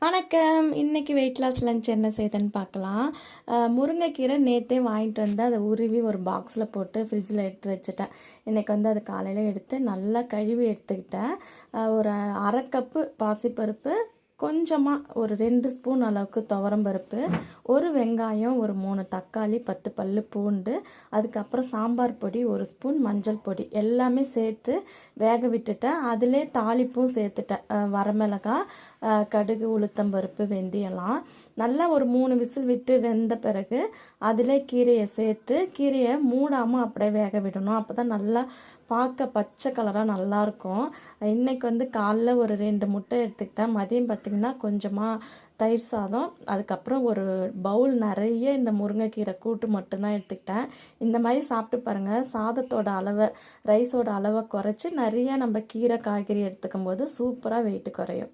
வணக்கம். இன்னைக்கு weight loss lunch என்ன செய்யுதுன்னு பார்க்கலாம். முருங்கைக்கீரை நேற்றே வாங்கிட்டு வந்து அதை உருவி ஒரு பாக்ஸில் போட்டு ஃப்ரிட்ஜில் எடுத்து வச்சுட்டேன். இன்றைக்கி வந்து அது காலையில் எடுத்து நல்லா கழுவி எடுத்துக்கிட்டேன். ஒரு 1/2 கப்பு பாசிப்பருப்பு, கொஞ்சமாக ஒரு 2 ஸ்பூன் அளவுக்கு துவரம்பருப்பு, ஒரு வெங்காயம், ஒரு 3 தக்காளி, 10 பல்லு பூண்டு, அதுக்கப்புறம் சாம்பார் பொடி, 1 ஸ்பூன் மஞ்சள் பொடி எல்லாமே சேர்த்து வேக விட்டுட்டேன். அதிலே தாளிப்பும் சேர்த்துட்டேன். வரமிளகாய், கடுகு, உளுத்தம்பருப்பு, வெந்தயம்லாம் நல்லா ஒரு 3 விசில் விட்டு வெந்த பிறகு அதிலே கீரையை சேர்த்து கீரையை மூடாமல் அப்படியே வேக விடணும். அப்போ தான் நல்லா பார்க்க பச்சை கலராக நல்லாயிருக்கும். இன்றைக்கி வந்து காலைல ஒரு 2 முட்டை எடுத்துக்கிட்டேன். மதியம் பார்த்திங்கன்னா கொஞ்சமாக தயிர் சாதம், அதுக்கப்புறம் ஒரு பவுல் நிறைய இந்த முருங்கைக்கீரை கூட்டு மட்டும்தான் எடுத்துக்கிட்டேன். இந்த மாதிரி சாப்பிட்டு பாருங்கள். சாதத்தோட அளவை, ரைஸோட அளவை குறைச்சி நிறைய நம்ம கீரை காய்கறி எடுத்துக்கும் போது சூப்பராக வெயிட்டு குறையும்.